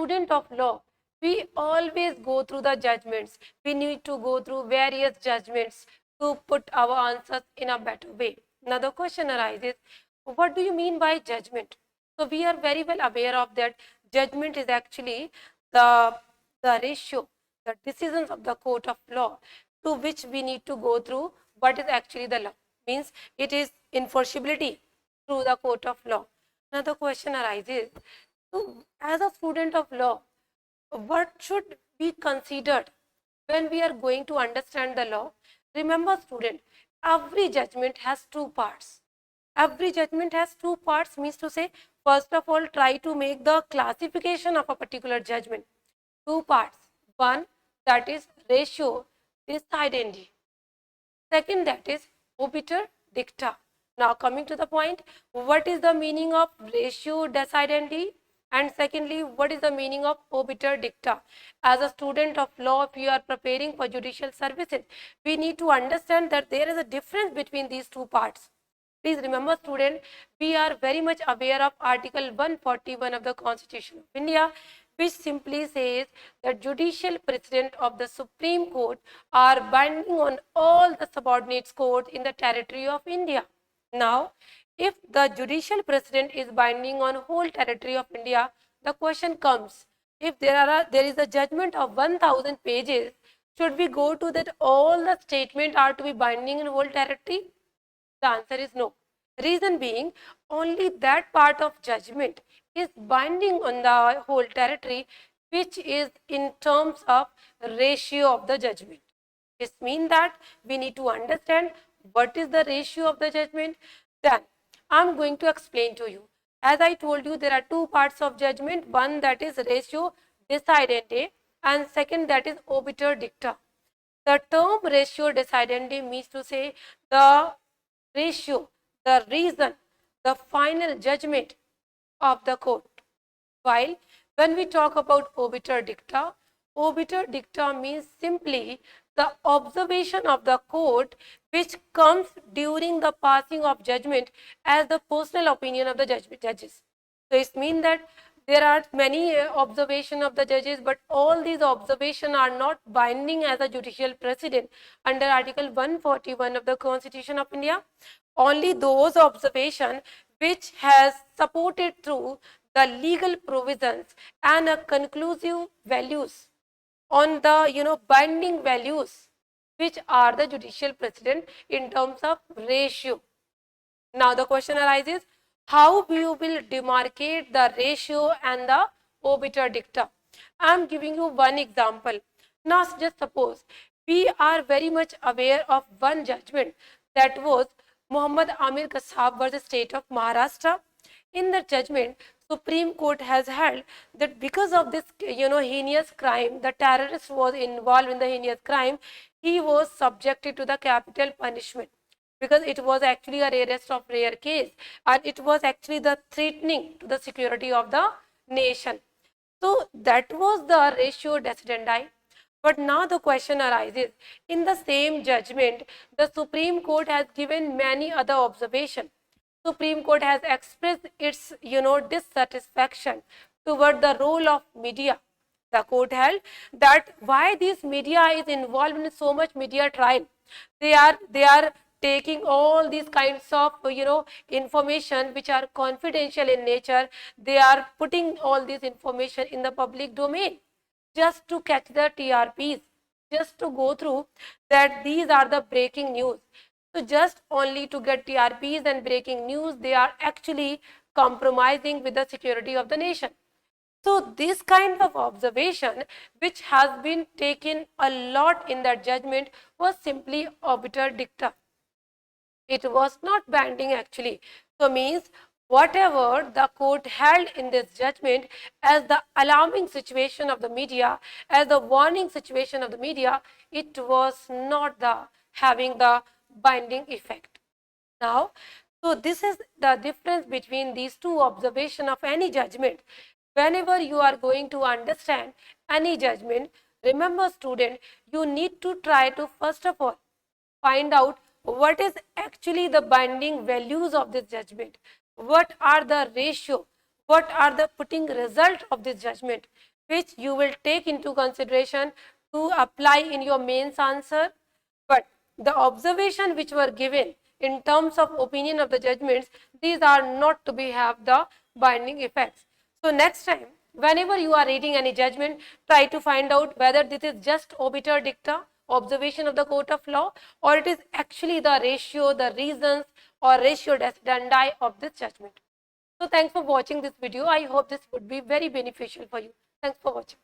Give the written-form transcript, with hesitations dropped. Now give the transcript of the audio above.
student of law, we always go through the judgments. We need to go through various judgments to put our answers in a better way. Now the question arises, what do you mean by judgment? So we are very well aware of that judgment is actually the ratio, the decisions of the court of law to which we need to go through what is actually the law. Means it is enforceability through the court of law. Now the question arises, so as a student of law, what should be considered when we are going to understand the law? Remember student, every judgment has two parts. Every judgment has two parts, means to say, first of all, try to make the classification of a particular judgment. Two parts. One, that is ratio decidendi. Second, that is obiter dicta. Now coming to the point, what is the meaning of ratio decidendi? And secondly, what is the meaning of obiter dicta? As a student of law, if you are preparing for judicial services, we need to understand that there is a difference between these two parts. Please remember student, we are very much aware of Article 141 of the Constitution of India, which simply says that judicial precedent of the Supreme Court are binding on all the subordinate courts in the territory of India. Now, if the judicial precedent is binding on whole territory of India, the question comes, if there is a judgment of 1000 pages, should we go to that all the statements are to be binding in whole territory? The answer is no. Reason being, only that part of judgment is binding on the whole territory which is in terms of ratio of the judgment. This means that we need to understand what is the ratio of the judgment. Then I am going to explain to you. As I told you, there are two parts of judgment. One, that is ratio decidendi, and second, that is obiter dicta. The term ratio decidendi means to say the ratio, the reason, the final judgment of the court. While when we talk about obiter dicta means simply the observation of the court which comes during the passing of judgment as the personal opinion of the judges. So it means that there are many observations of the judges, but all these observations are not binding as a judicial precedent under Article 141 of the Constitution of India. Only those observations which has supported through the legal provisions and a conclusive values on the binding values which are the judicial precedent in terms of ratio. Now the question arises, how you will demarcate the ratio and the obiter dicta? I am giving you one example. Now just suppose we are very much aware of one judgment, that was Muhammad Amir Kassab versus State of Maharashtra. In the judgment, Supreme Court has held that because of this heinous crime, the terrorist was involved in the heinous crime, he was subjected to the capital punishment, because it was actually a rarest of rare case, and it was actually the threatening to the security of the nation. So that was the ratio decidendi. But now the question arises, in the same judgment, the Supreme Court has given many other observations. Supreme Court has expressed its dissatisfaction toward the role of media. The court held that why this media is involved in so much media trial. They are taking all these kinds of information which are confidential in nature. They are putting all this information in the public domain just to catch the TRPs, just to go through that these are the breaking news. So just only to get TRPs and breaking news, they are actually compromising with the security of the nation. So this kind of observation, which has been taken a lot in that judgment, was simply obiter dicta. It was not binding actually. So means whatever the court held in this judgment as the alarming situation of the media, as the warning situation of the media, it was not having the binding effect. Now, so this is the difference between these two observations of any judgment. Whenever you are going to understand any judgment, remember student, you need to try to first of all find out what is actually the binding values of this judgment, what are the ratio, what are the putting result of this judgment. which you will take into consideration to apply in your mains answer. But the observation which were given in terms of opinion of the judgments, these are not to be have the binding effects. So next time, whenever you are reading any judgment, try to find out whether this is just obiter dicta, observation of the court of law, or it is actually the ratio, the reasons or ratio decidendi of this judgment. So thanks for watching this video. I hope this would be very beneficial for you. Thanks for watching.